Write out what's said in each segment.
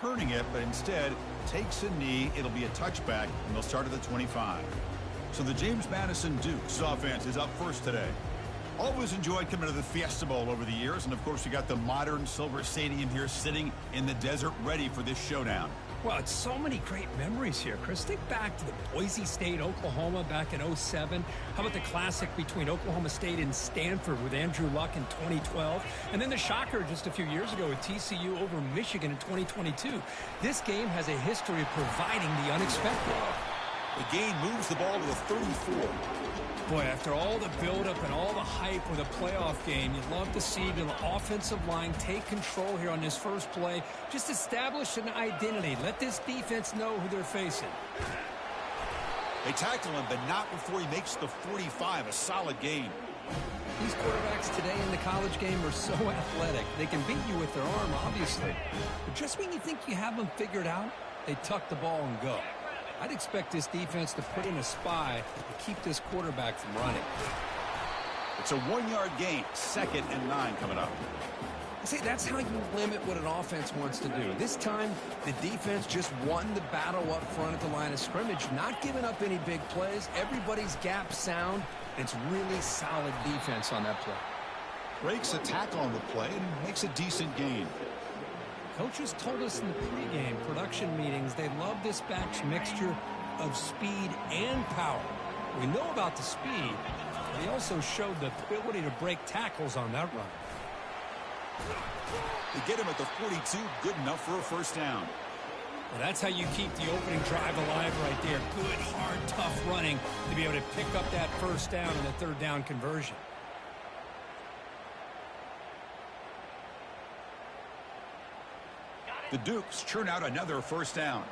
turning it, but instead takes a knee. It'll be a touchback, and they'll start at the 25. So the James Madison Dukes offense is up first today. Always enjoyed coming to the Fiesta Bowl over the years, and of course you got the modern Silver Stadium here sitting in the desert ready for this showdown. Well, it's so many great memories here, Chris. Think back to the Boise State, Oklahoma back in '07. How about the classic between Oklahoma State and Stanford with Andrew Luck in 2012? And then the shocker just a few years ago with TCU over Michigan in 2022. This game has a history of providing the unexpected. The game moves the ball to the 34. Boy, after all the buildup and all the hype with a playoff game, you'd love to see the offensive line take control here on this first play. Just establish an identity. Let this defense know who they're facing. They tackle him, but not before he makes the 45. A solid gain. These quarterbacks today in the college game are so athletic. They can beat you with their arm, obviously. But just when you think you have them figured out, they tuck the ball and go. I'd expect this defense to put in a spy to keep this quarterback from running. It's a 1-yard gain. 2nd and 9 coming up. See, that's how you limit what an offense wants to do. This time, the defense just won the battle up front at the line of scrimmage, not giving up any big plays. Everybody's gap sound. It's really solid defense on that play. Breaks a tackle on the play and makes a decent gain. Coaches told us in the pregame production meetings they love this back's mixture of speed and power. We know about the speed, but he also showed the ability to break tackles on that run. They get him at the 42, good enough for a first down. Well, that's how you keep the opening drive alive right there. Good, hard, tough running to be able to pick up that first down and the third down conversion. The Dukes churn out another first down.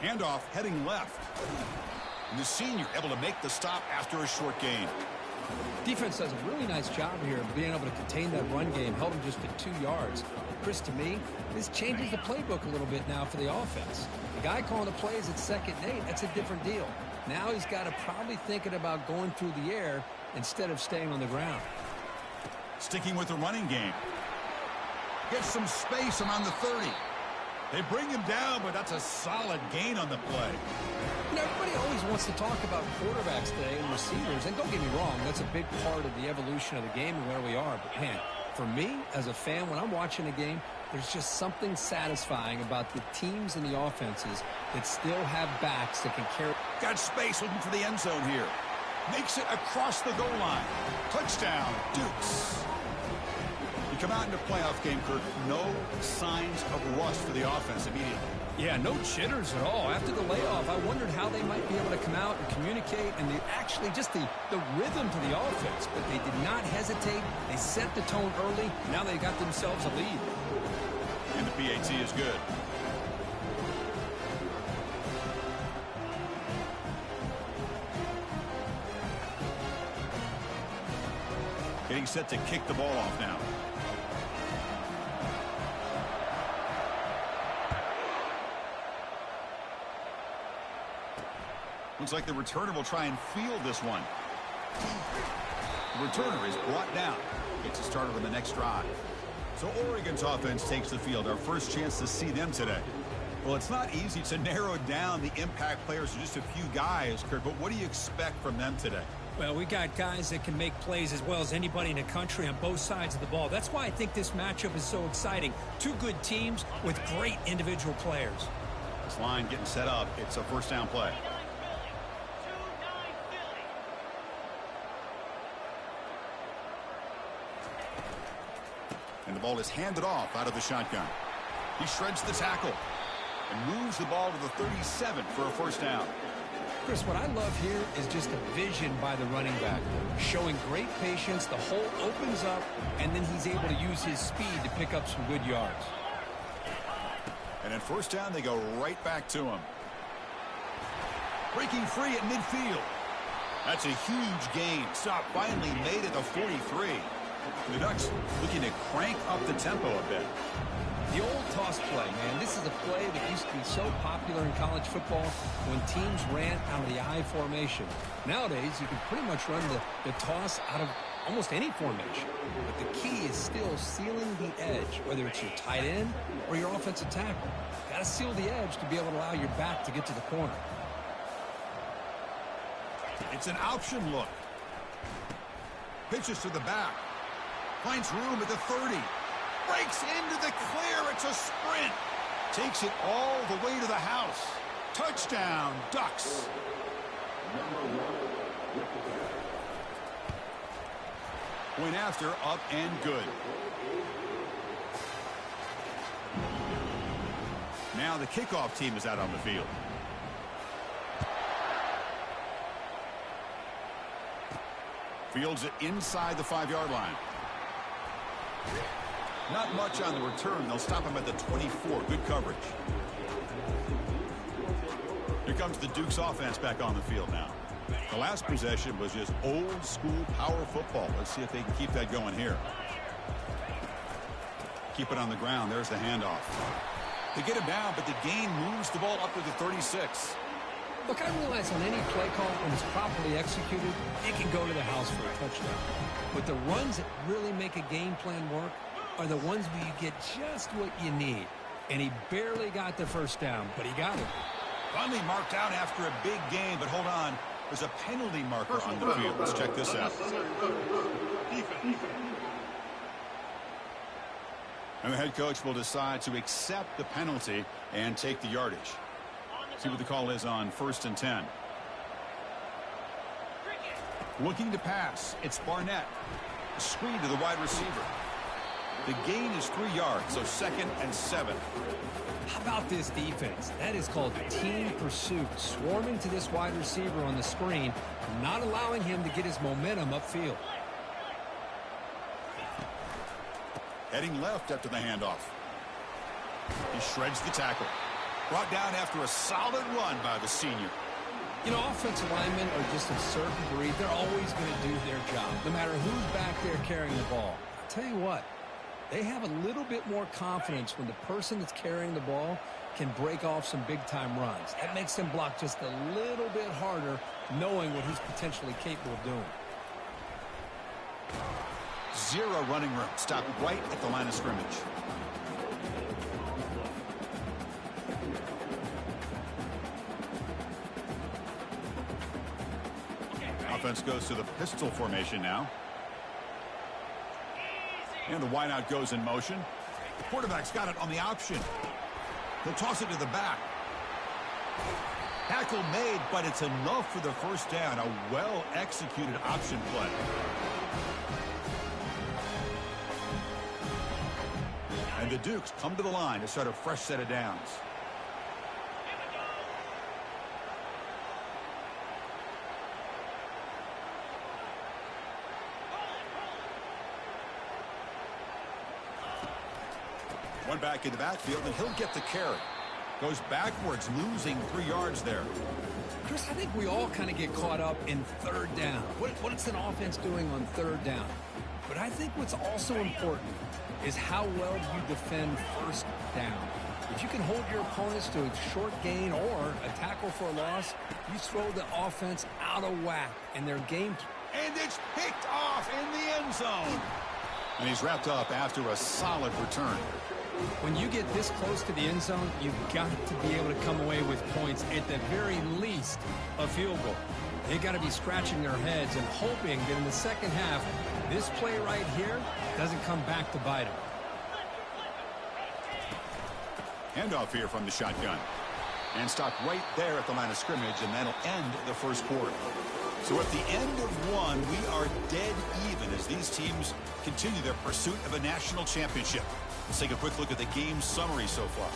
Handoff heading left. And the senior able to make the stop after a short gain. Defense does a really nice job here of being able to contain that run game, held him just to 2 yards. Chris, to me, this changes the playbook a little bit now for the offense. The guy calling the plays at 2nd and 8, that's a different deal. Now he's got to probably thinking about going through the air instead of staying on the ground. Sticking with the running game. Gets some space around the 30. They bring him down, but that's a solid gain on the play. You know, everybody always wants to talk about quarterbacks today and receivers, and don't get me wrong, that's a big part of the evolution of the game and where we are. But, man, for me, as a fan, when I'm watching a game, there's just something satisfying about the teams and the offenses that still have backs that can carry. Got space looking for the end zone here. Makes it across the goal line. Touchdown, Dukes. You come out in the playoff game, Kirk, no signs of rust for the offense immediately. Yeah, no jitters at all. After the layoff, I wondered how they might be able to come out and communicate and actually just the rhythm to the offense. But they did not hesitate. They set the tone early. Now they got themselves a lead. And the PAT is good. Getting set to kick the ball off now. Looks like the returner will try and field this one. The returner is brought down. Gets started on the next drive. So Oregon's offense takes the field. Our first chance to see them today. Well, it's not easy to narrow down the impact players to just a few guys, Kirk, but what do you expect from them today? Well, we got guys that can make plays as well as anybody in the country on both sides of the ball. That's why I think this matchup is so exciting. Two good teams with great individual players. This line getting set up. It's a first down play. And the ball is handed off out of the shotgun. He shreds the tackle and moves the ball to the 37 for a first down. Chris, what I love here is just a vision by the running back. Showing great patience, the hole opens up, and then he's able to use his speed to pick up some good yards. And at first down, they go right back to him. Breaking free at midfield. That's a huge gain. Stop finally made at the 43. The Ducks looking to crank up the tempo a bit. The old toss play, man. This is a play that used to be so popular in college football when teams ran out of the I formation. Nowadays, you can pretty much run the toss out of almost any formation. But the key is still sealing the edge, whether it's your tight end or your offensive tackle. Got to seal the edge to be able to allow your back to get to the corner. It's an option look. Pitches to the back. Finds room at the 30. Breaks into the clear. It's a sprint. Takes it all the way to the house. Touchdown, Ducks. Point after, up and good. Now the kickoff team is out on the field. Fields it inside the 5-yard line. Not much on the return. They'll stop him at the 24. Good coverage. Here comes the Dukes offense back on the field now. The last possession was just old school power football. Let's see if they can keep that going here. Keep it on the ground. There's the handoff. They get him down, but the gain moves the ball up to the 36. Look, I realize on any play call, when it's properly executed, it can go to the house for a touchdown. But the runs that really make a game plan work are the ones where you get just what you need. And he barely got the first down, but he got it. Finally marked out after a big game, but hold on. There's a penalty marker on the field. Let's check this out. And the head coach will decide to accept the penalty and take the yardage. See what the call is on 1st and 10. Looking to pass. It's Barnett. Screen to the wide receiver. The gain is 3 yards, so 2nd and 7. How about this defense? That is called team pursuit. Swarming to this wide receiver on the screen, not allowing him to get his momentum upfield. Heading left after the handoff. He shreds the tackle. Brought down after a solid run by the senior. You know, offensive linemen are just a certain breed. They're always going to do their job, no matter who's back there carrying the ball. I'll tell you what, they have a little bit more confidence when the person that's carrying the ball can break off some big-time runs. That makes them block just a little bit harder, knowing what he's potentially capable of doing. Zero running room. Stop right at the line of scrimmage. Offense goes to the pistol formation now. And the wideout goes in motion. The quarterback's got it on the option. He'll toss it to the back. Tackle made, but it's enough for the first down. A well-executed option play. And the Dukes come to the line to start a fresh set of downs. One back in the backfield, and he'll get the carry. Goes backwards, losing 3 yards there. Chris, I think we all kind of get caught up in third down. What's an offense doing on third down? But I think what's also important is how well you defend first down. If you can hold your opponents to a short gain or a tackle for a loss, you throw the offense out of whack in their game. And it's picked off in the end zone. And he's wrapped up after a solid return. When you get this close to the end zone, you've got to be able to come away with points, at the very least, a field goal. They got to be scratching their heads and hoping that in the second half, this play right here doesn't come back to bite them. Handoff here from the shotgun. And stop right there at the line of scrimmage, and that'll end the first quarter. So at the end of one, we are dead even as these teams continue their pursuit of a national championship. Let's take a quick look at the game summary so far.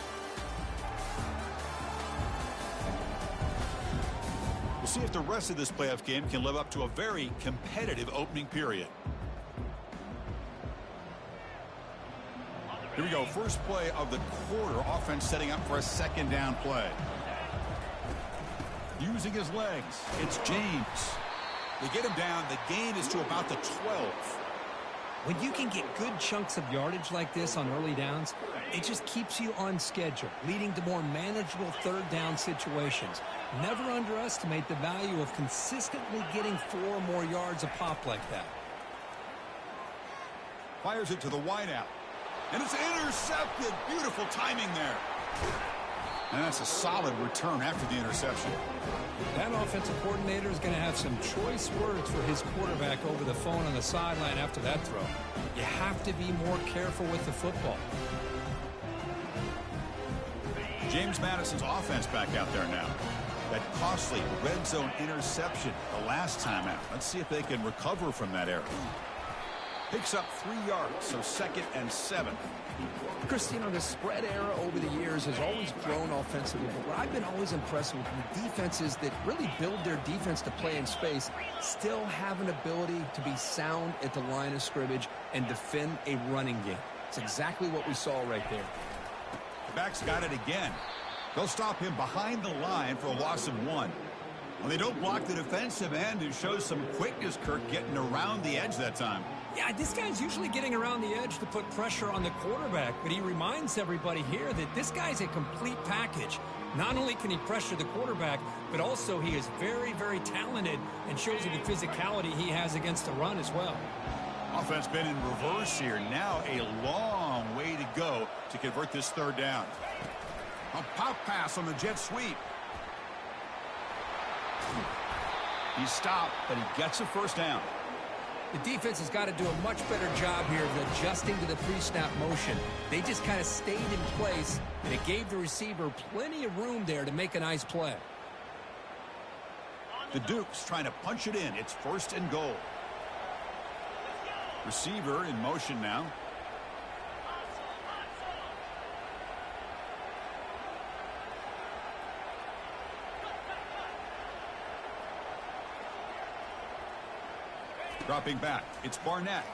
We'll see if the rest of this playoff game can live up to a very competitive opening period. Here we go. First play of the quarter. Offense setting up for a second down play. Using his legs. It's James. They get him down. The gain is to about the 12. When you can get good chunks of yardage like this on early downs, it just keeps you on schedule, leading to more manageable third down situations. Never underestimate the value of consistently getting 4 or more yards a pop like that. Fires it to the wideout. And it's intercepted. Beautiful timing there. And that's a solid return after the interception. That offensive coordinator is going to have some choice words for his quarterback over the phone on the sideline after that throw. You have to be more careful with the football. James Madison's offense back out there now. That costly red zone interception the last time out. Let's see if they can recover from that error. Picks up 3 yards, so 2nd and 7. Chris, you know, the spread era over the years has always grown offensively, but what I've been always impressed with defenses that really build their defense to play in space still have an ability to be sound at the line of scrimmage and defend a running game. It's exactly what we saw right there. Back's got it again. They'll stop him behind the line for a loss of 1. Well, they don't block the defensive end, who shows some quickness, Kirk, getting around the edge that time. Yeah, this guy's usually getting around the edge to put pressure on the quarterback, but he reminds everybody here that this guy's a complete package. Not only can he pressure the quarterback, but also he is very, very talented and shows you the physicality he has against the run as well. Offense been in reverse here. Now a long way to go to convert this third down. A pop pass on the jet sweep. He's stopped, but he gets a first down. The defense has got to do a much better job here of adjusting to the pre-snap motion. They just kind of stayed in place, and it gave the receiver plenty of room there to make a nice play. The Dukes trying to punch it in. It's 1st and goal. Receiver in motion now. Dropping back, it's Barnett.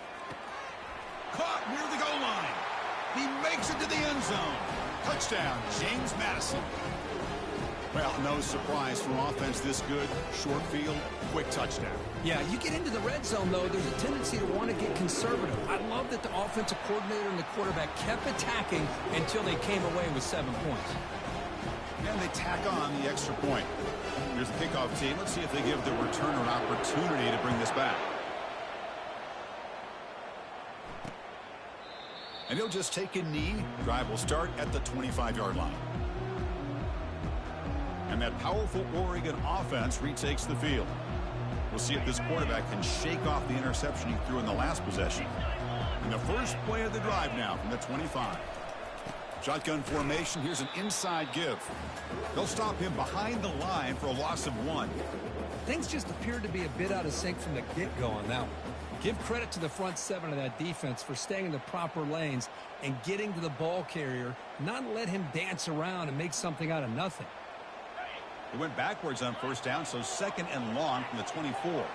Caught near the goal line. He makes it to the end zone. Touchdown, James Madison. Well, no surprise from offense this good. Short field, quick touchdown. Yeah, you get into the red zone, though, there's a tendency to want to get conservative. I love that the offensive coordinator and the quarterback kept attacking until they came away with 7 points. And they tack on the extra point. Here's the kickoff team. Let's see if they give the returner an opportunity to bring this back. And he'll just take a knee. Drive will start at the 25-yard line. And that powerful Oregon offense retakes the field. We'll see if this quarterback can shake off the interception he threw in the last possession. And the first play of the drive now from the 25. Shotgun formation. Here's an inside give. They'll stop him behind the line for a loss of 1. Things just appeared to be a bit out of sync from the get-go on that one. Give credit to the front 7 of that defense for staying in the proper lanes and getting to the ball carrier, not let him dance around and make something out of nothing. He went backwards on first down, so 2nd and long from the 24.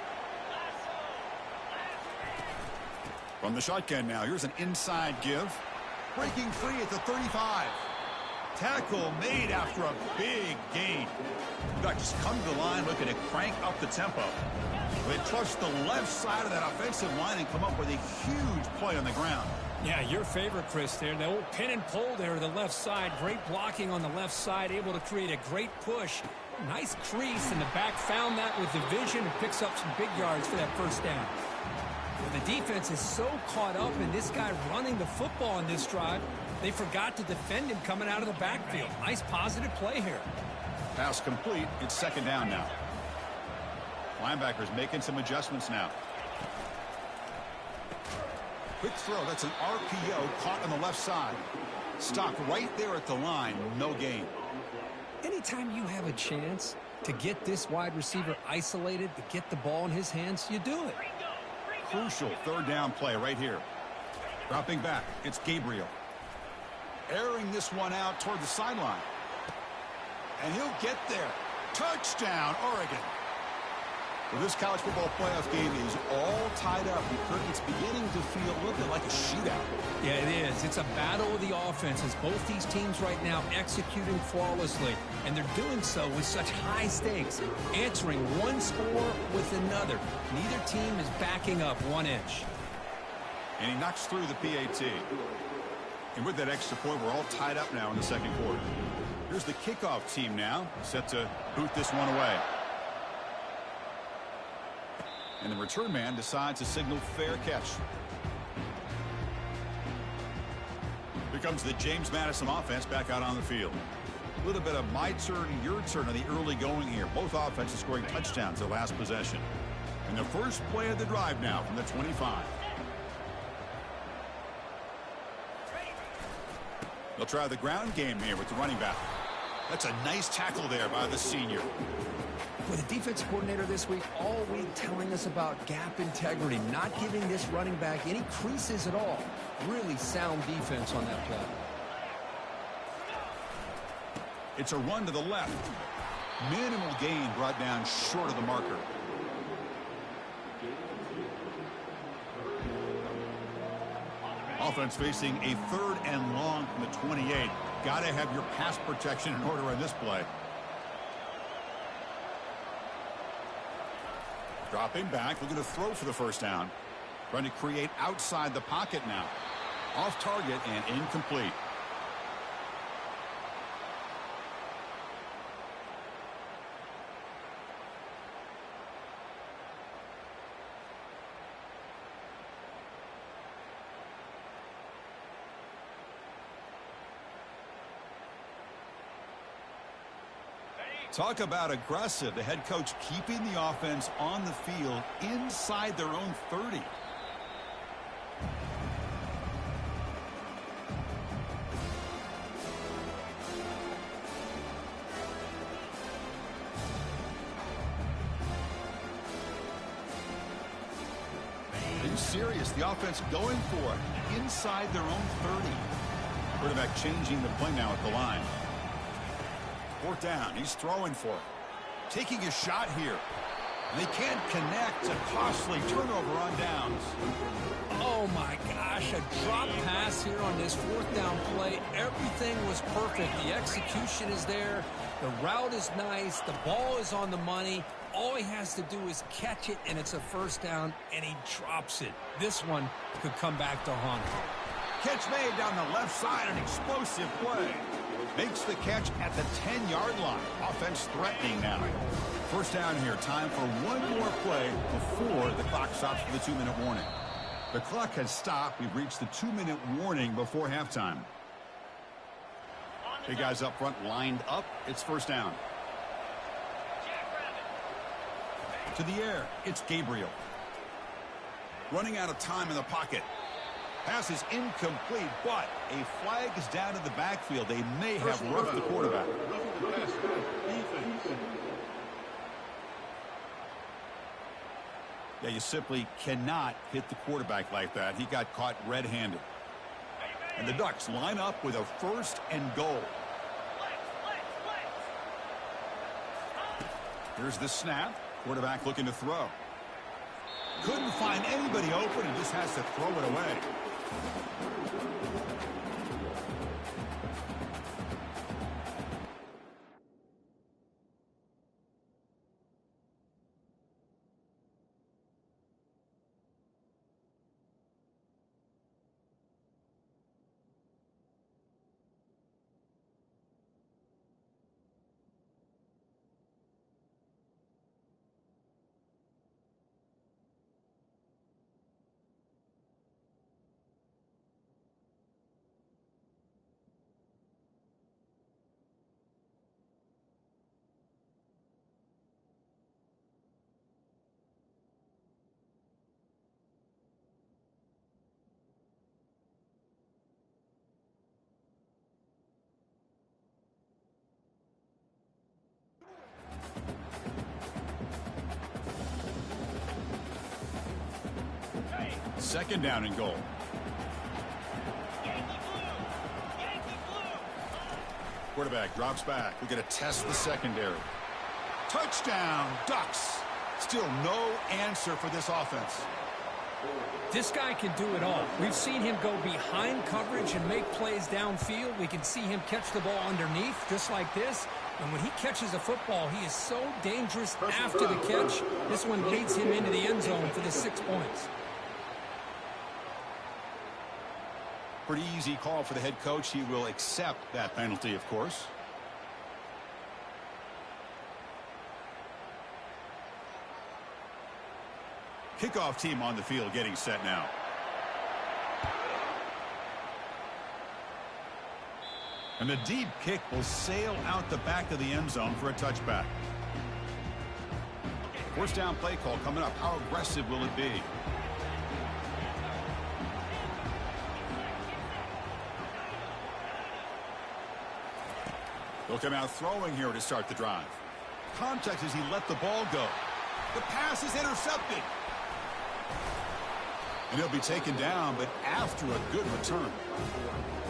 From the shotgun now, here's an inside give. Breaking free at the 35. Tackle made after a big gain. Got just come to the line looking to crank up the tempo. They trust the left side of that offensive line and come up with a huge play on the ground. Yeah, your favorite, Chris, there. The old pin and pull there to the left side. Great blocking on the left side, able to create a great push. Nice crease, and the back found that with the vision and picks up some big yards for that first down. The defense is so caught up in this guy running the football in this drive, they forgot to defend him coming out of the backfield. Nice positive play here. Pass complete. It's 2nd down now. Linebackers making some adjustments now. Quick throw. That's an RPO caught on the left side. Stopped right there at the line. No gain. Anytime you have a chance to get this wide receiver isolated, to get the ball in his hands, you do it. Crucial 3rd down play right here. Dropping back. It's Gabriel. Airing this one out toward the sideline. And he'll get there. Touchdown, Oregon. Well, this college football playoff game is all tied up. It's beginning to feel a little bit like a shootout. Yeah, it is. It's a battle of the offenses. Both these teams right now executing flawlessly, and they're doing so with such high stakes, answering one score with another. Neither team is backing up 1 inch. And he knocks through the PAT. And with that extra point, we're all tied up now in the second quarter. Here's the kickoff team now, set to boot this one away. And the return man decides to signal fair catch. Here comes the James Madison offense back out on the field. A little bit of my turn, your turn on the early going here. Both offenses scoring touchdowns their last possession. And the first play of the drive now from the 25. They'll try the ground game here with the running back. That's a nice tackle there by the senior. With the defense coordinator this week, all week telling us about gap integrity, not giving this running back any creases at all. Really sound defense on that play. It's a run to the left. Minimal gain brought down short of the marker. Offense facing a 3rd and long from the 28. Got to have your pass protection in order on this play. Dropping back, looking to throw for the first down. Trying to create outside the pocket now. Off target and incomplete. Talk about aggressive. The head coach keeping the offense on the field inside their own 30. Are you serious? The offense going for it inside their own 30. Quarterback changing the play now at the line. 4th down. He's throwing for it. Taking a shot here. And they can't connect. A costly turnover on downs. Oh, my gosh. A drop pass here on this 4th down play. Everything was perfect. The execution is there. The route is nice. The ball is on the money. All he has to do is catch it, and it's a 1st down, and he drops it. This one could come back to haunt him. Catch made down the left side. An explosive play. Makes the catch at the 10-yard line. Offense threatening now. 1st down here. Time for one more play before the clock stops for the 2-minute warning. The clock has stopped. We've reached the 2-minute warning before halftime. Big guys up front lined up. It's 1st down. To the air. It's Gabriel. Running out of time in the pocket. Pass is incomplete, but a flag is down in the backfield. They may have roughed the quarterback. Yeah, you simply cannot hit the quarterback like that. He got caught red-handed. And the Ducks line up with a 1st and goal. Here's the snap. Quarterback looking to throw. Couldn't find anybody open and just has to throw it away. Second down and goal. Quarterback drops back. We're going to test the secondary. Touchdown, Ducks. Still no answer for this offense. This guy can do it all. We've seen him go behind coverage and make plays downfield. We can see him catch the ball underneath just like this. And when he catches a football, he is so dangerous after the catch. This one leads him into the end zone for the 6 points. Pretty easy call for the head coach. He will accept that penalty, of course. Kickoff team on the field getting set now. And the deep kick will sail out the back of the end zone for a touchback. First down play call coming up. How aggressive will it be? He'll come out throwing here to start the drive. Contact as he let the ball go. The pass is intercepted. And he'll be taken down, but after a good return.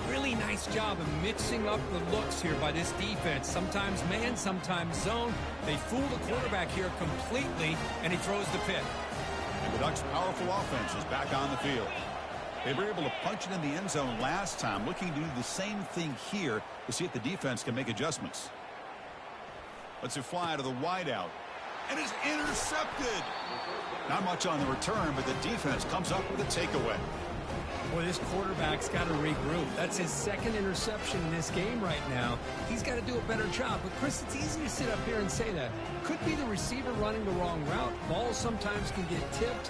Really nice job of mixing up the looks here by this defense. Sometimes man, sometimes zone. They fool the quarterback here completely, and he throws the pick. And the Ducks' powerful offense is back on the field. They were able to punch it in the end zone last time, looking to do the same thing here to see if the defense can make adjustments. Lets it fly to the wideout. And is intercepted. Not much on the return, but the defense comes up with a takeaway. Boy, this quarterback's got to regroup. That's his second interception in this game right now. He's got to do a better job. But, Chris, it's easy to sit up here and say that. Could be the receiver running the wrong route. Balls sometimes can get tipped.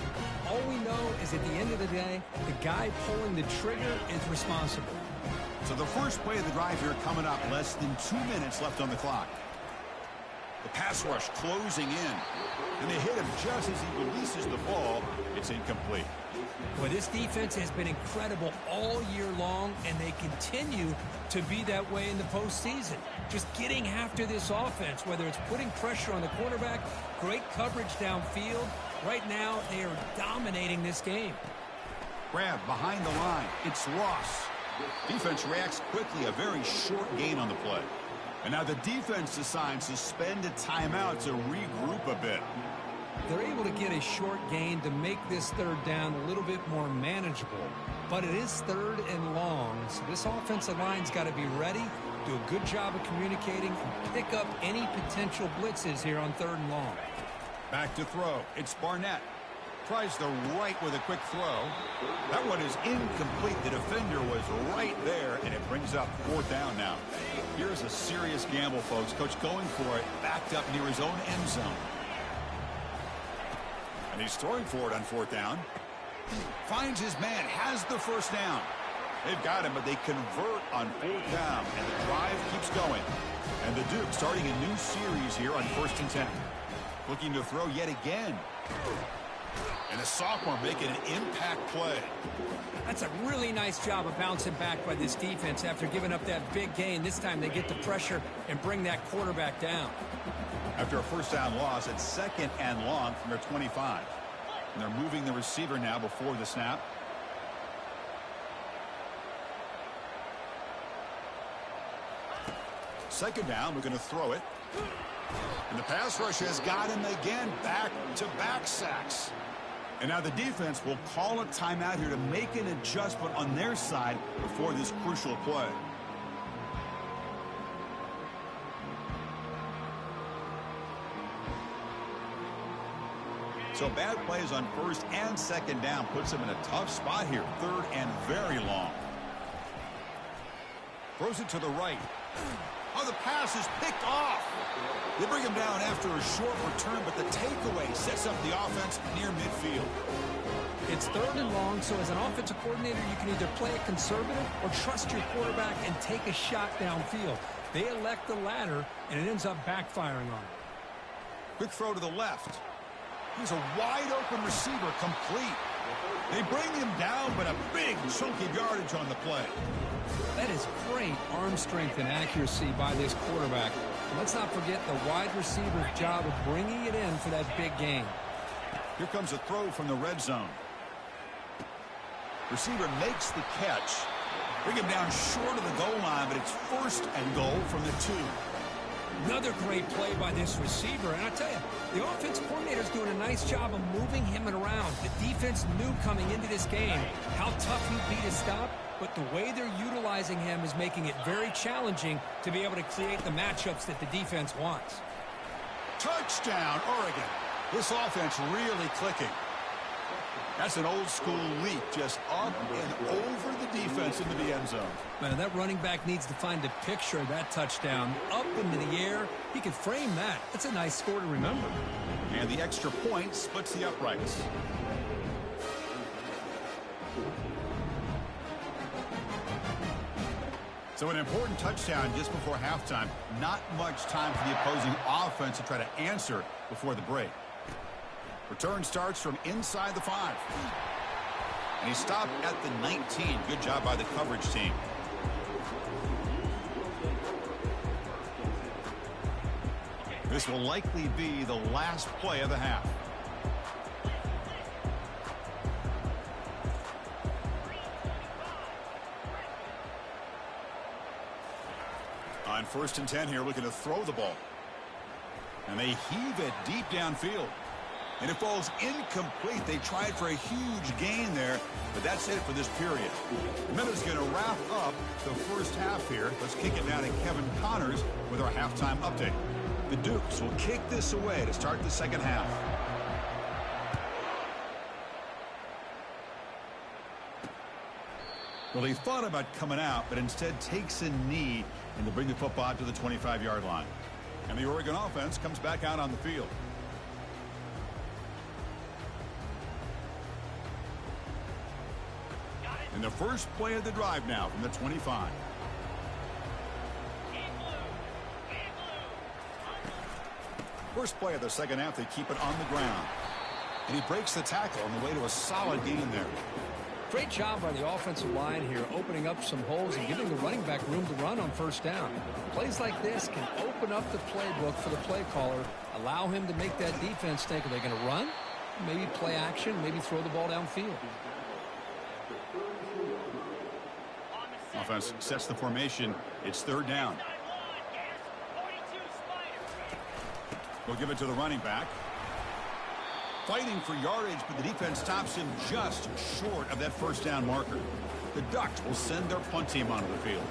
All we know is at the end of the day, the guy pulling the trigger is responsible. So the first play of the drive here coming up. Less than 2 minutes left on the clock. The pass rush closing in. And they hit him just as he releases the ball. It's incomplete. Well, this defense has been incredible all year long, and they continue to be that way in the postseason. Just getting after this offense, whether it's putting pressure on the quarterback, great coverage downfield. Right now, they are dominating this game. Grab behind the line. It's Ross. Defense reacts quickly. A very short gain on the play. And now the defense decides to spend a timeout to regroup a bit. They're able to get a short gain to make this third down a little bit more manageable. But it is third and long, so this offensive line's got to be ready, do a good job of communicating, and pick up any potential blitzes here on third and long. Back to throw. It's Barnett. Tries the right with a quick throw. That one is incomplete. The defender was right there, and it brings up fourth down now. Here's a serious gamble, folks. Coach going for it, backed up near his own end zone. And he's throwing for it on fourth down. Finds his man, has the first down. They've got him, but they convert on fourth down, and the drive keeps going. And the Duke starting a new series here on 1st and 10. Looking to throw yet again. And the sophomore making an impact play. That's a really nice job of bouncing back by this defense after giving up that big gain. This time they get the pressure and bring that quarterback down. After a first down loss, it's 2nd and long from their 25. And they're moving the receiver now before the snap. Second down, we're going to throw it. And the pass rush has got him again. Back-to-back sacks. And now the defense will call a timeout here to make an adjustment on their side before this crucial play. So bad plays on first and second down puts them in a tough spot here. Third and very long. Throws it to the right. Oh, the pass is picked off. They bring him down after a short return, but the takeaway sets up the offense near midfield. It's third and long, so as an offensive coordinator, you can either play it conservative or trust your quarterback and take a shot downfield. They elect the latter, and it ends up backfiring on them. Quick throw to the left. He's a wide-open receiver, complete. They bring him down, but a big chunky yardage on the play. That is great arm strength and accuracy by this quarterback. Let's not forget the wide receiver's job of bringing it in for that big gain. Here comes a throw from the red zone. Receiver makes the catch. Bring him down short of the goal line, but it's 1st and goal from the 2. Another great play by this receiver. And I tell you, the offensive coordinator's doing a nice job of moving him around. The defense knew coming into this game how tough he'd be to stop, but the way they're utilizing him is making it very challenging to be able to create the matchups that the defense wants. Touchdown, Oregon. This offense really clicking. That's an old-school leap, just up and over the defense into the end zone. Man, that running back needs to find a picture of that touchdown. Up into the air, he could frame that. That's a nice score to remember. And the extra point splits the uprights. So an important touchdown just before halftime. Not much time for the opposing offense to try to answer before the break. Return starts from inside the 5. And he stopped at the 19. Good job by the coverage team. This will likely be the last play of the half. On 1st and 10 here, looking to throw the ball. And they heave it deep downfield. And it falls incomplete. They tried for a huge gain there, but that's it for this period. The minute's going to wrap up the first half here. Let's kick it now to Kevin Connors with our halftime update. The Dukes will kick this away to start the second half. Well, he thought about coming out, but instead takes a knee and to bring the football to the 25-yard line. And the Oregon offense comes back out on the field. And the first play of the drive now from the 25. First play of the second half, they keep it on the ground. And he breaks the tackle on the way to a solid gain there. Great job by the offensive line here, opening up some holes and giving the running back room to run on first down. Plays like this can open up the playbook for the play caller, allow him to make that defense think, are they going to run? Maybe play action, maybe throw the ball downfield. Offense sets the formation. It's 3rd down. We'll give it to the running back. Fighting for yardage, but the defense stops him just short of that first down marker. The Ducks will send their punt team onto the field.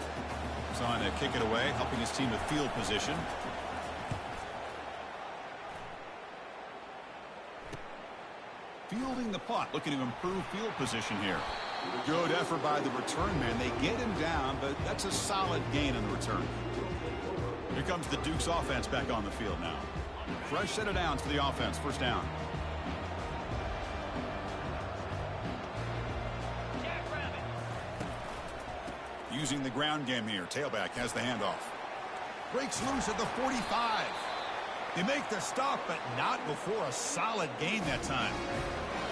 He's on to kick it away, helping his team with field position. Fielding the punt, looking to improve field position here. Good effort by the return man. They get him down, but that's a solid gain in the return. Here comes the Dukes offense back on the field now. Fresh set of downs for the offense. First down. Using the ground game here. Tailback has the handoff. Breaks loose at the 45. They make the stop, but not before a solid gain that time.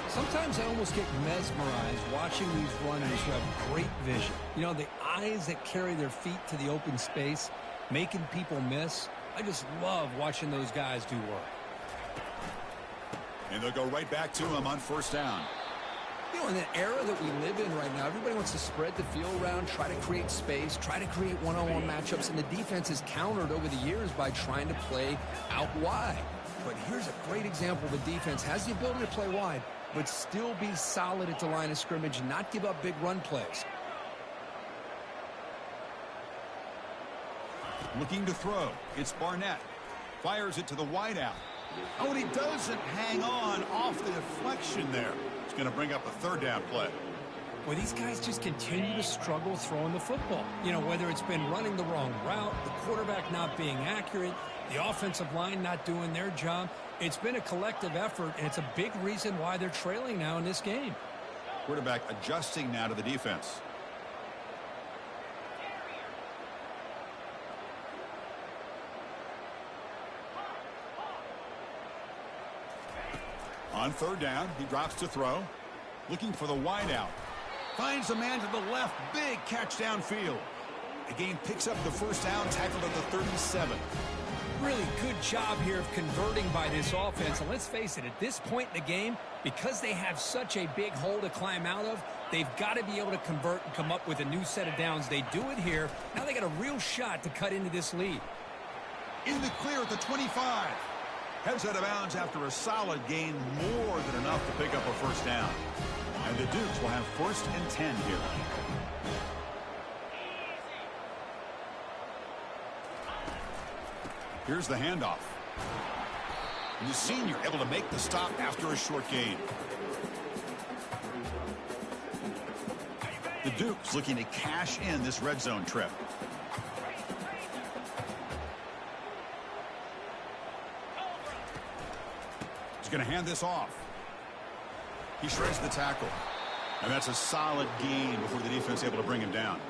Sometimes I almost get mesmerized watching these runners who have great vision. You know, the eyes that carry their feet to the open space, making people miss. I just love watching those guys do work. And they'll go right back to him on first down. You know, in the era that we live in right now, everybody wants to spread the field around, try to create space, try to create one-on-one matchups, and the defense is countered over the years by trying to play out wide. But here's a great example. The defense has the ability to play wide, but still be solid at the line of scrimmage and not give up big run plays. Looking to throw. It's Barnett. Fires it to the wideout. Oh, and he doesn't hang on off the deflection there. It's going to bring up a 3rd down play. Well, these guys just continue to struggle throwing the football. You know, whether it's been running the wrong route, the quarterback not being accurate, the offensive line not doing their job. It's been a collective effort, and it's a big reason why they're trailing now in this game. Quarterback adjusting now to the defense. On 3rd down, he drops to throw. Looking for the wideout. Finds a man to the left. Big catch downfield. The game picks up the first down, tackled at the 37. Really good job here of converting by this offense. And let's face it, at this point in the game, because they have such a big hole to climb out of, they've got to be able to convert and come up with a new set of downs. They do it here. Now they got a real shot to cut into this lead. In the clear at the 25. Heads out of bounds after a solid gain, more than enough to pick up a first down. And the Dukes will have 1st and 10 here. Here's the handoff. And the senior able to make the stop after a short gain. The Duke's looking to cash in this red zone trip. He's going to hand this off. He shreds the tackle. And that's a solid gain before the defense is able to bring him down.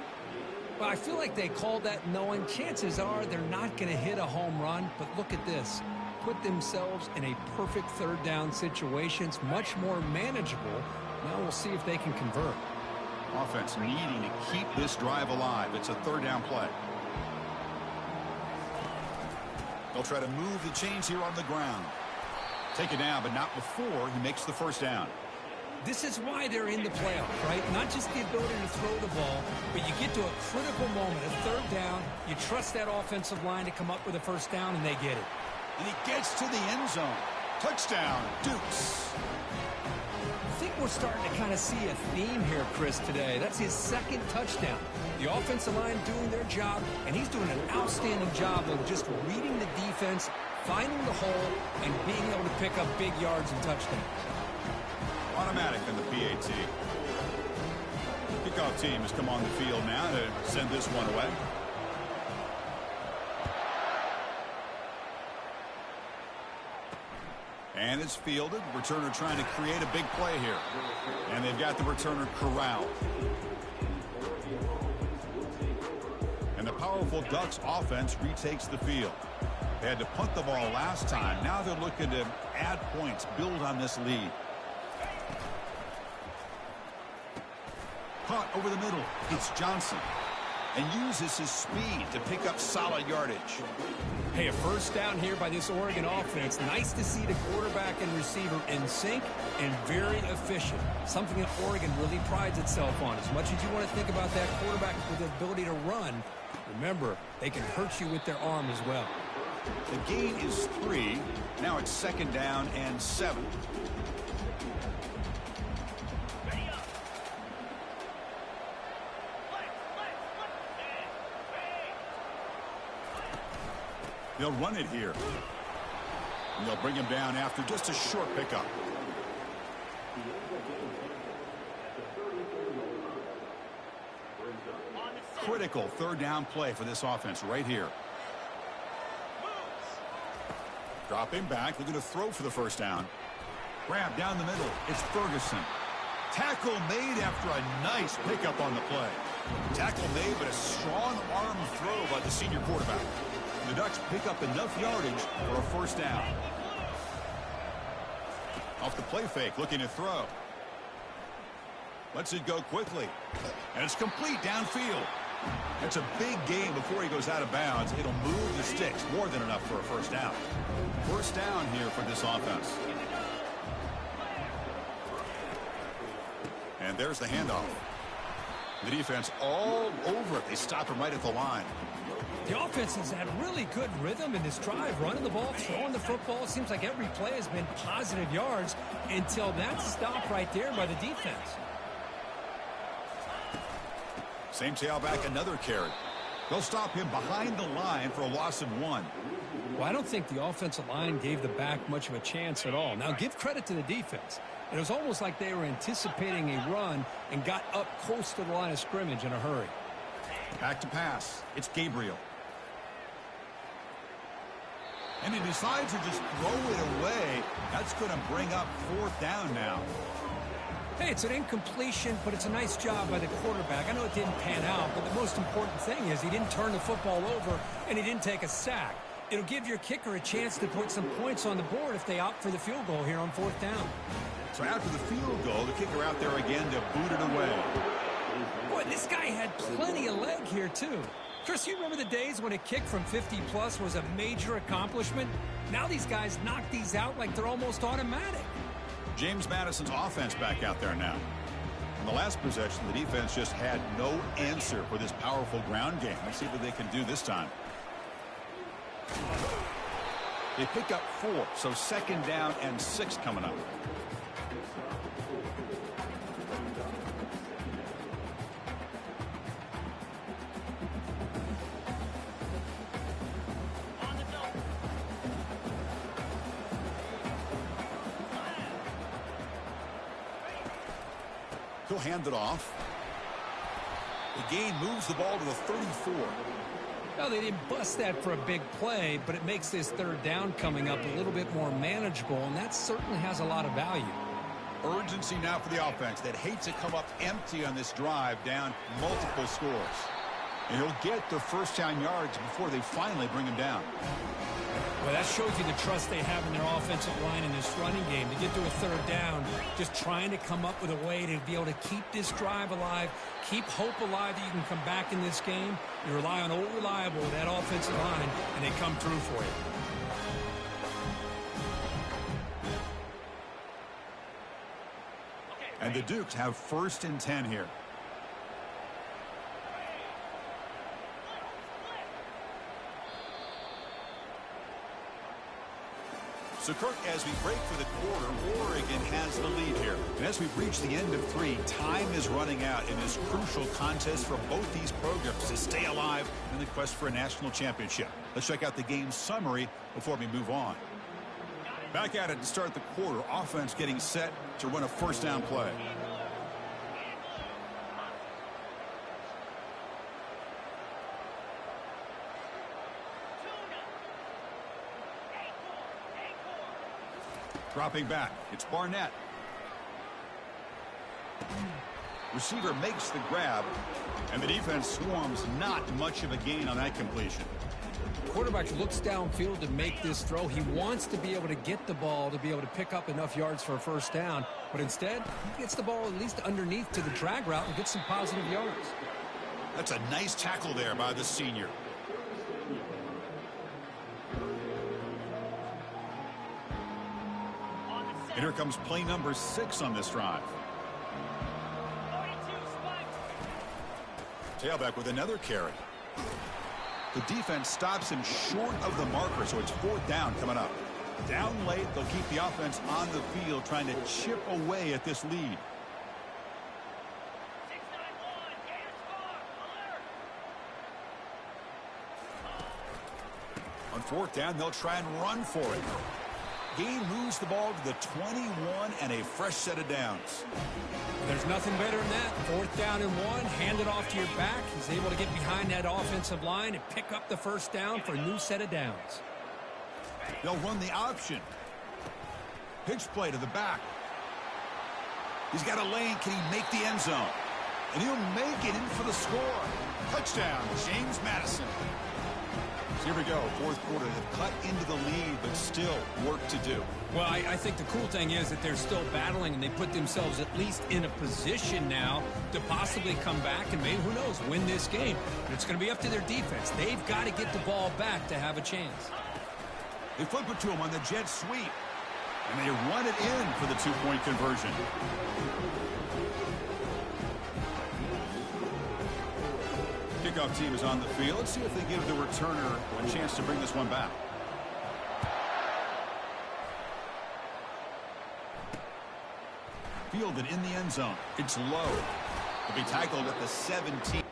Well, I feel like they called that knowing chances are they're not going to hit a home run. But look at this. Put themselves in a perfect third down situation. It's much more manageable. Now we'll see if they can convert. Offense needing to keep this drive alive. It's a third down play. They'll try to move the chains here on the ground. Take it down, but not before he makes the first down. This is why they're in the playoff, right? Not just the ability to throw the ball, but you get to a critical moment, a third down. You trust that offensive line to come up with a first down, and they get it. And he gets to the end zone. Touchdown, Dukes. I think we're starting to kind of see a theme here, Chris, today. That's his second touchdown. The offensive line doing their job, and he's doing an outstanding job of just reading the defense, finding the hole, and being able to pick up big yards and touchdowns. Automatic in the PAT. Kickoff team has come on the field now to send this one away. And it's fielded. Returner trying to create a big play here. And they've got the returner corralled. And the powerful Ducks offense retakes the field. They had to punt the ball last time. Now they're looking to add points, build on this lead. Caught over the middle. It's Johnson. And uses his speed to pick up solid yardage. Hey, a first down here by this Oregon offense. Nice to see the quarterback and receiver in sync and very efficient. Something that Oregon really prides itself on. As much as you want to think about that quarterback with the ability to run, remember, they can hurt you with their arm as well. The gain is 3. Now it's second down and 7. They'll run it here. And they'll bring him down after just a short pickup. Critical third down play for this offense right here. Dropping back, looking to throw for the first down. Grab down the middle. It's Ferguson. Tackle made after a nice pickup on the play. Tackle made, but a strong arm throw by the senior quarterback. The Ducks pick up enough yardage for a first down. Off the play fake, looking to throw. Lets it go quickly. And it's complete downfield. That's a big gain before he goes out of bounds. It'll move the sticks, more than enough for a first down. First down here for this offense. And there's the handoff. The defense all over it. They stop him right at the line. The offense has had really good rhythm in this drive, running the ball, throwing the football. It seems like every play has been positive yards until that stop right there by the defense. Same tailback, another carry. They'll stop him behind the line for a loss of 1. Well, I don't think the offensive line gave the back much of a chance at all. Now, give credit to the defense. It was almost like they were anticipating a run and got up close to the line of scrimmage in a hurry. Back to pass. It's Gabriel. And he decides to just throw it away. That's going to bring up fourth down now. Hey, it's an incompletion, but it's a nice job by the quarterback. I know it didn't pan out, but the most important thing is he didn't turn the football over and he didn't take a sack. It'll give your kicker a chance to put some points on the board if they opt for the field goal here on fourth down. So after the field goal, the kicker out there again to boot it away. Boy, this guy had plenty of leg here, too. Chris, you remember the days when a kick from 50-plus was a major accomplishment? Now these guys knock these out like they're almost automatic. James Madison's offense back out there now. In the last possession, the defense just had no answer for this powerful ground game. Let's see what they can do this time. They pick up 4, so second down and 6 coming up. He'll hand it off. The gain moves the ball to the 34. Well, they didn't bust that for a big play, but it makes this third down coming up a little bit more manageable, and that certainly has a lot of value. Urgency now for the offense that hates to come up empty on this drive, down multiple scores. And he'll get the first down yards before they finally bring him down. Well, that shows you the trust they have in their offensive line in this running game. To get to a third down, just trying to come up with a way to be able to keep this drive alive, keep hope alive that you can come back in this game. You rely on old reliable, that offensive line, and they come through for you. And the Dukes have 1st and 10 here. So, Kirk, as we break for the quarter, Oregon has the lead here. And as we've reached the end of 3, time is running out in this crucial contest for both these programs to stay alive in the quest for a national championship. Let's check out the game summary before we move on. Back at it to start the quarter. Offense getting set to run a first down play. Dropping back. It's Barnett. Receiver makes the grab, and the defense swarms. Not much of a gain on that completion. Quarterback looks downfield to make this throw. He wants to be able to get the ball to be able to pick up enough yards for a first down, but instead he gets the ball at least underneath to the drag route and gets some positive yards. That's a nice tackle there by the senior. And here comes play number 6 on this drive. Tailback with another carry. The defense stops him short of the marker, so it's 4th down coming up. Down late, they'll keep the offense on the field trying to chip away at this lead. On 4th down, they'll try and run for it. Gain moves the ball to the 21 and a fresh set of downs. There's nothing better than that. 4th down and 1, hand it off to your back. He's able to get behind that offensive line and pick up the first down for a new set of downs. They'll run the option. Pitch play to the back. He's got a lane. Can he make the end zone? And he'll make it in for the score. Touchdown, James Madison. So here we go, 4th quarter. They've cut into the lead, but still work to do. Well, I think the cool thing is that they're still battling, and they put themselves at least in a position now to possibly come back and maybe, who knows, win this game. But it's going to be up to their defense. They've got to get the ball back to have a chance. They flip it to him on the jet sweep, and they run it in for the 2-point conversion. Kickoff team is on the field. Let's see if they give the returner a chance to bring this one back. Fielded in the end zone. It's low. He'll be tackled at the 17.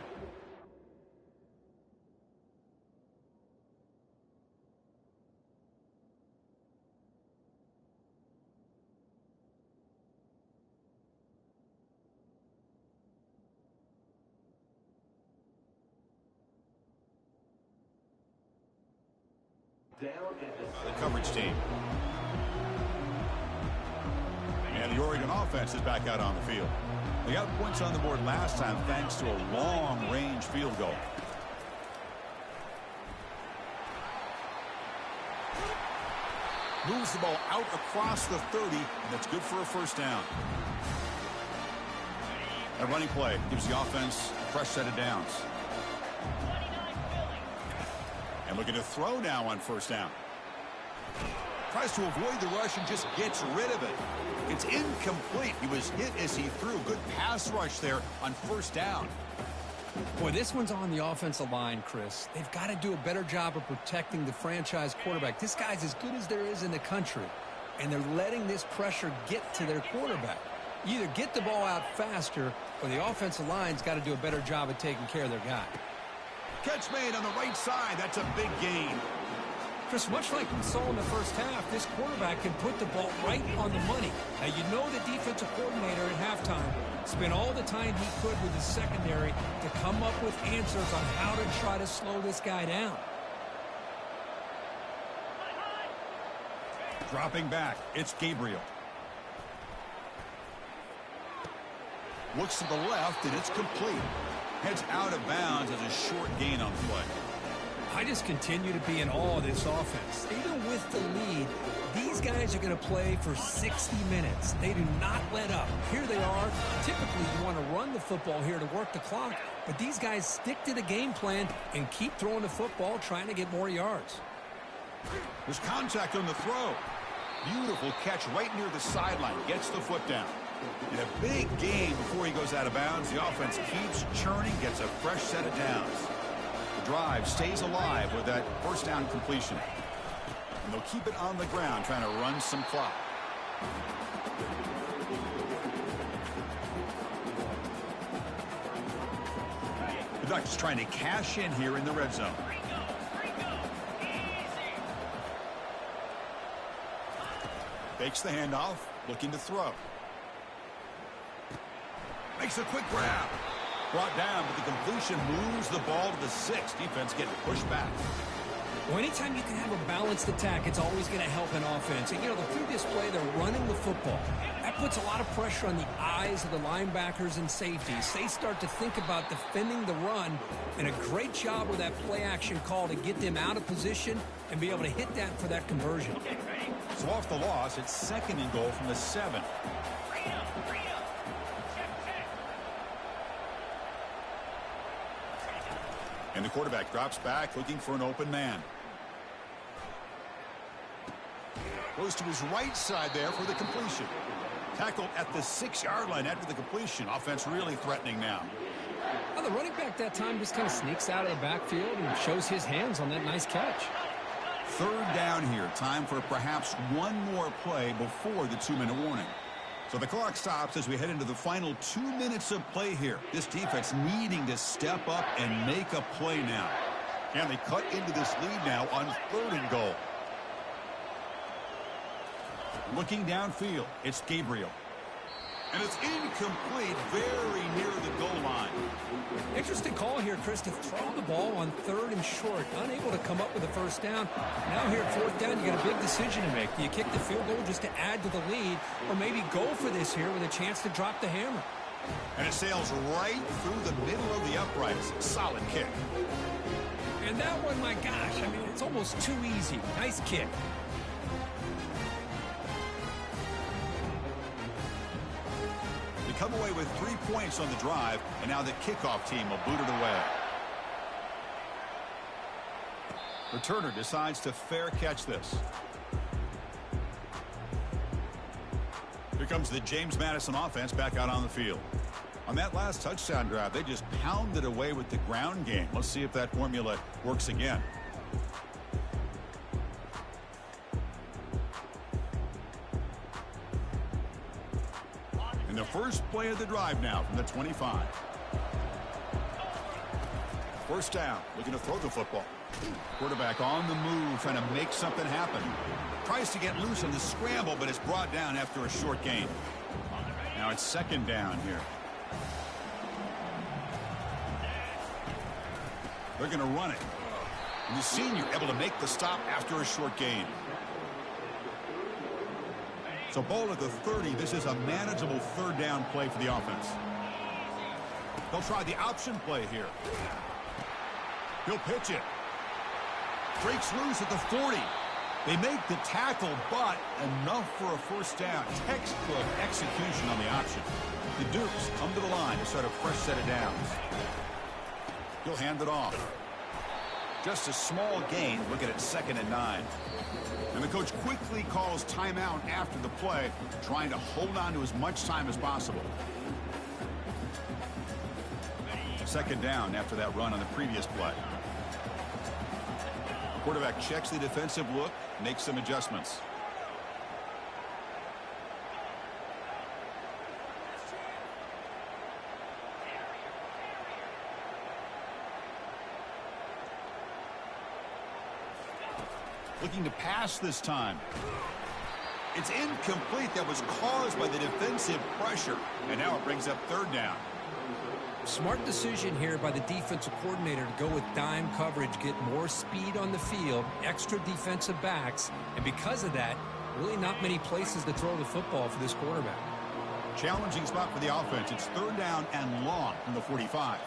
The coverage team. And the Oregon offense is back out on the field. They got points on the board last time thanks to a long-range field goal. Moves the ball out across the 30, and that's good for a first down. A running play gives the offense a fresh set of downs. And looking to throw now on first down. Tries to avoid the rush and just gets rid of it. It's incomplete. He was hit as he threw. Good pass rush there on first down. Boy, this one's on the offensive line, Chris. They've got to do a better job of protecting the franchise quarterback. This guy's as good as there is in the country, and they're letting this pressure get to their quarterback. Either get the ball out faster, or the offensive line's got to do a better job of taking care of their guy. Catch made on the right side. That's a big gain. Chris, much like we saw in the first half, this quarterback can put the ball right on the money. Now, you know the defensive coordinator at halftime Spent all the time he could with his secondary to come up with answers on how to try to slow this guy down. Dropping back, it's Gabriel. Looks to the left, and it's complete. Heads out of bounds as a short gain on the play. I just continue to be in awe of this offense. Even with the lead, these guys are going to play for 60 minutes. They do not let up. Here they are. Typically, you want to run the football here to work the clock, but these guys stick to the game plan and keep throwing the football, trying to get more yards. There's contact on the throw. Beautiful catch right near the sideline. Gets the foot down. In a big game before he goes out of bounds, the offense keeps churning, gets a fresh set of downs. The drive stays alive with that first down completion. And they'll keep it on the ground, trying to run some clock. The Ducks trying to cash in here in the red zone. Fakes the handoff, looking to throw. Makes a quick grab. Brought down, but the completion moves the ball to the 6. Defense getting pushed back. Well, anytime you can have a balanced attack, it's always going to help an offense. And, you know, the previous play, they're running the football. That puts a lot of pressure on the eyes of the linebackers and safeties. They start to think about defending the run, and a great job with that play action call to get them out of position and be able to hit that for that conversion. So off the loss, it's 2nd and goal from the 7. And the quarterback drops back, looking for an open man. Goes to his right side there for the completion. Tackled at the 6-yard line after the completion. Offense really threatening now. Well, the running back that time just kind of sneaks out of the backfield and shows his hands on that nice catch. 3rd down here. Time for perhaps one more play before the 2-minute warning. So the clock stops as we head into the final 2 minutes of play here. This defense needing to step up and make a play now. And they cut into this lead now on 3rd and goal. Looking downfield, it's Gabriel. And it's incomplete, very near the goal line. Interesting call here, Chris, to throw the ball on 3rd and short. Unable to come up with a first down. Now here at 4th down, you got a big decision to make. Do you kick the field goal just to add to the lead, or maybe go for this here with a chance to drop the hammer? And it sails right through the middle of the uprights. Solid kick. And that one, my gosh, I mean, it's almost too easy. Nice kick. Come away with 3 points on the drive, and now the kickoff team will boot it away. Returner decides to fair catch this. Here comes the James Madison offense back out on the field. On that last touchdown drive, they just pounded away with the ground game. Let's see if that formula works again. The first play of the drive now from the 25. First down, looking to throw the football. Quarterback on the move, trying to make something happen. Tries to get loose on the scramble, but it's brought down after a short gain. Now it's 2nd down here. They're going to run it. And the senior able to make the stop after a short gain. So ball at the 30. This is a manageable 3rd down play for the offense. They'll try the option play here. He'll pitch it. Breaks loose at the 40. They make the tackle, but enough for a first down. Textbook execution on the option. The Dukes come to the line to start a fresh set of downs. He'll hand it off. Just a small gain. Looking at 2nd and 9. And the coach quickly calls timeout after the play, trying to hold on to as much time as possible. 2nd down after that run on the previous play. The quarterback checks the defensive look, makes some adjustments. Looking to pass this time. It's incomplete. That was caused by the defensive pressure. And now it brings up third down. Smart decision here by the defensive coordinator to go with dime coverage, get more speed on the field, extra defensive backs, and because of that, really not many places to throw the football for this quarterback. Challenging spot for the offense. It's third down and long from the 45.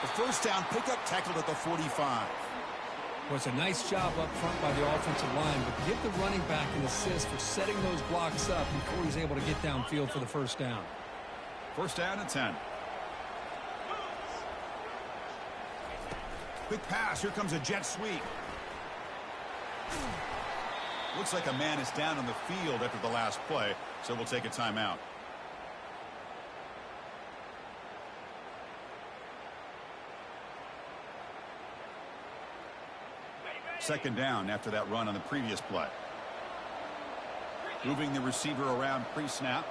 The first down pickup tackled at the 45. Well, it's a nice job up front by the offensive line, but give the running back an assist for setting those blocks up before he's able to get downfield for the first down. First down and 10. Quick pass. Here comes a jet sweep. Looks like a man is down on the field after the last play, so we'll take a timeout. Second down after that run on the previous play. Moving the receiver around pre-snap.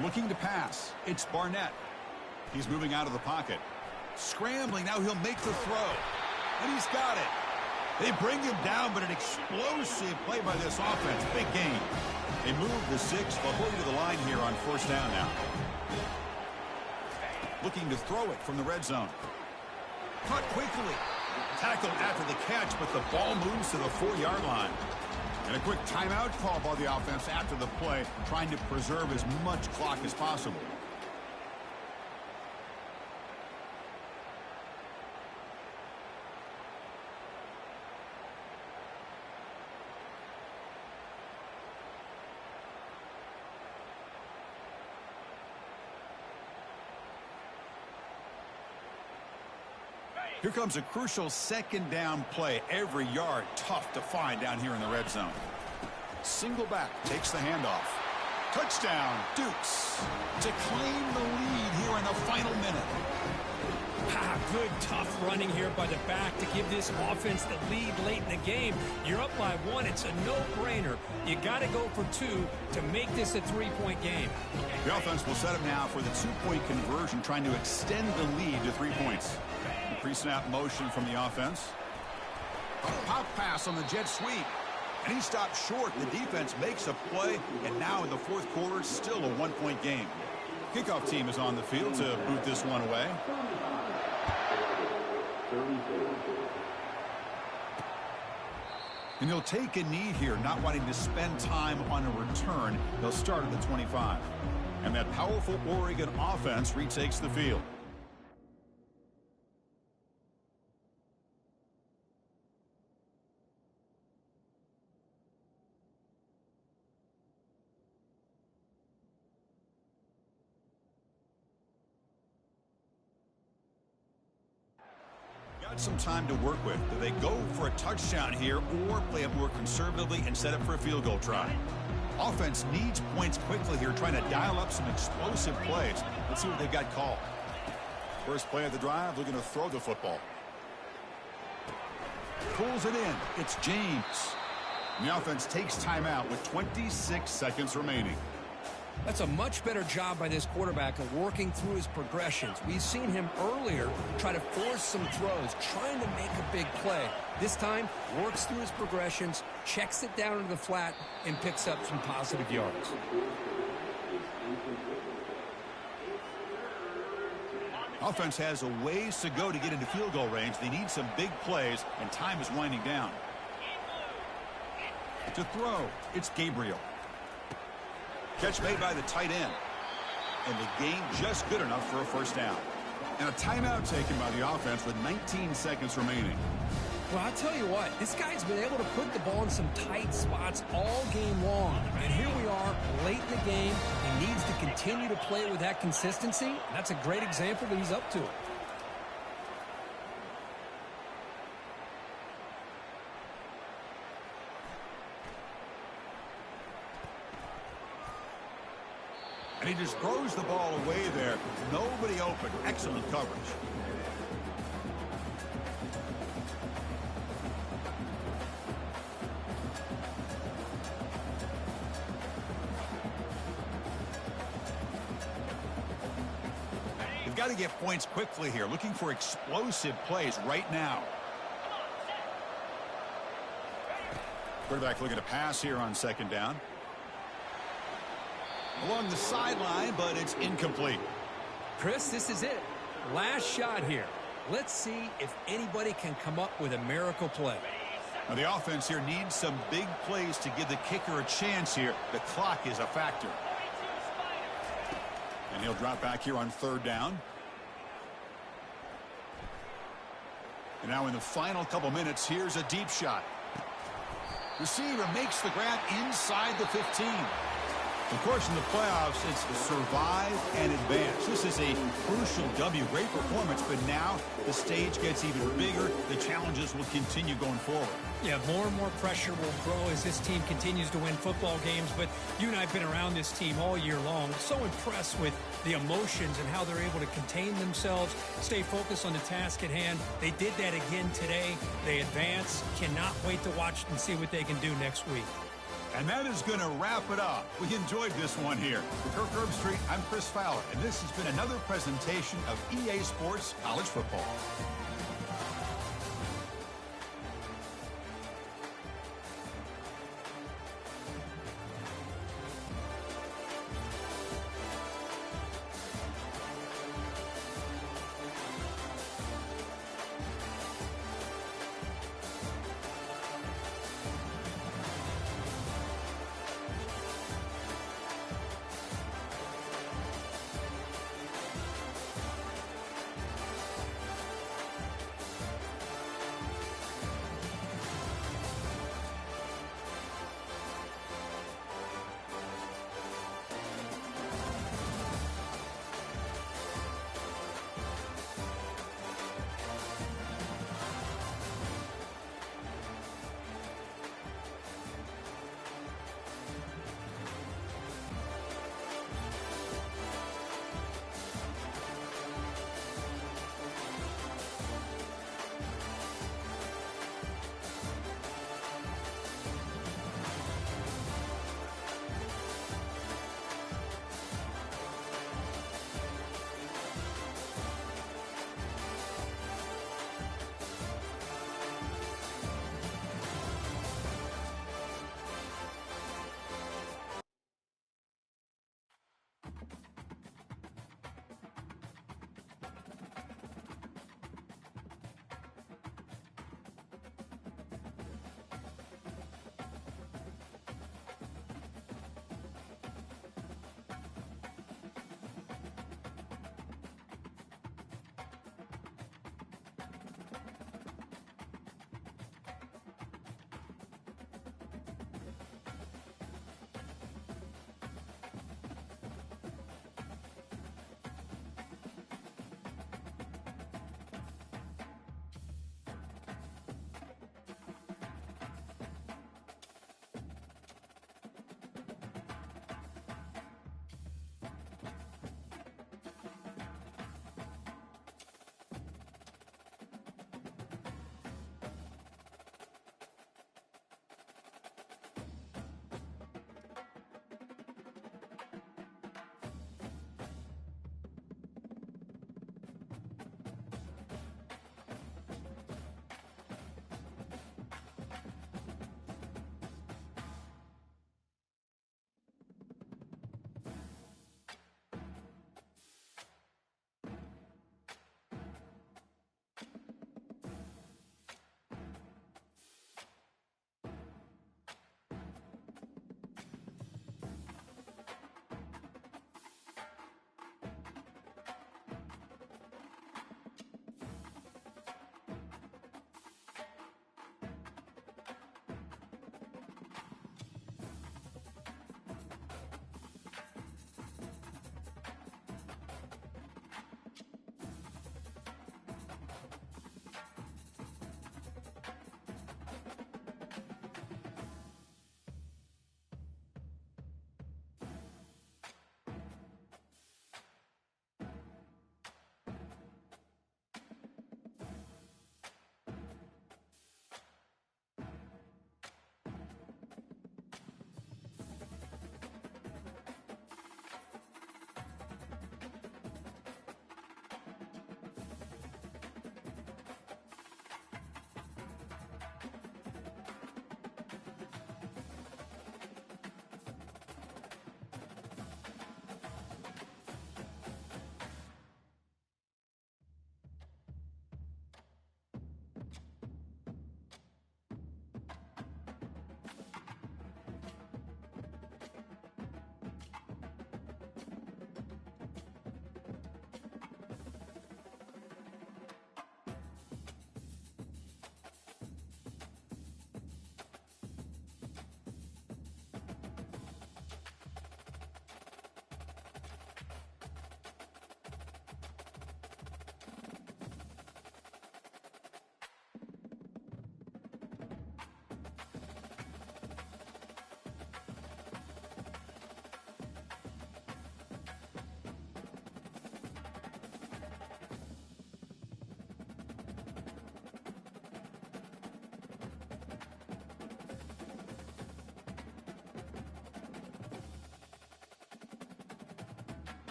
Looking to pass. It's Barnett. He's moving out of the pocket. Scrambling. Now he'll make the throw. And he's got it. They bring him down, but an explosive play by this offense. Big gain. They move the 6. They'll hold you to the line here on first down now. Looking to throw it from the red zone. Caught quickly. Tackled after the catch, but the ball moves to the 4-yard line. And a quick timeout call by the offense after the play, trying to preserve as much clock as possible. Here comes a crucial second down play. Every yard tough to find down here in the red zone. Single back takes the handoff. Touchdown, Dukes, to claim the lead here in the final minute. Good, tough running here by the back to give this offense the lead late in the game. You're up by 1. It's a no-brainer. You got to go for 2 to make this a 3-point game. The offense will set up now for the 2-point conversion, trying to extend the lead to 3 points. The pre-snap motion from the offense. A pop pass on the jet sweep. And he stops short. The defense makes a play. And now in the fourth quarter, still a 1-point game. Kickoff team is on the field to boot this one away. And he'll take a knee here, not wanting to spend time on a return. They'll start at the 25. And that powerful Oregon offense retakes the field. Got some time to work with. Do they go for a touchdown here or play it more conservatively and set up for a field goal try? Offense needs points quickly here, trying to dial up some explosive plays. Let's see what they've got called. First play of the drive, looking to throw the football. Pulls it in. It's James. And the offense takes timeout with 26 seconds remaining. That's a much better job by this quarterback of working through his progressions. We've seen him earlier try to force some throws, trying to make a big play. This time, works through his progressions, checks it down into the flat, and picks up some positive yards. Offense has a ways to go to get into field goal range. They need some big plays, and time is winding down. To throw, it's Gabriel. Catch made by the tight end. And the gain just good enough for a first down. And a timeout taken by the offense with 19 seconds remaining. Well, I'll tell you what, this guy's been able to put the ball in some tight spots all game long. And here we are, late in the game. He needs to continue to play with that consistency. That's a great example that he's up to it. And he just throws the ball away there. Nobody open. Excellent coverage. They've got to get points quickly here, looking for explosive plays right now. Quarterback looking to pass here on second down. Along the sideline, but it's incomplete. Chris, this is it. Last shot here. Let's see if anybody can come up with a miracle play. Now the offense here needs some big plays to give the kicker a chance here. The clock is a factor. And he'll drop back here on third down. And now in the final couple minutes, here's a deep shot. Receiver makes the grab inside the 15. Of course, in the playoffs, it's survive and advance. This is a crucial W. Great performance, but now the stage gets even bigger. The challenges will continue going forward. Yeah, more and more pressure will grow as this team continues to win football games. But you and I have been around this team all year long. So impressed with the emotions and how they're able to contain themselves, stay focused on the task at hand. They did that again today. They advance. Cannot wait to watch and see what they can do next week. And that is going to wrap it up. We enjoyed this one here. For Kirk Herbstreit, I'm Chris Fowler, and this has been another presentation of EA Sports College Football.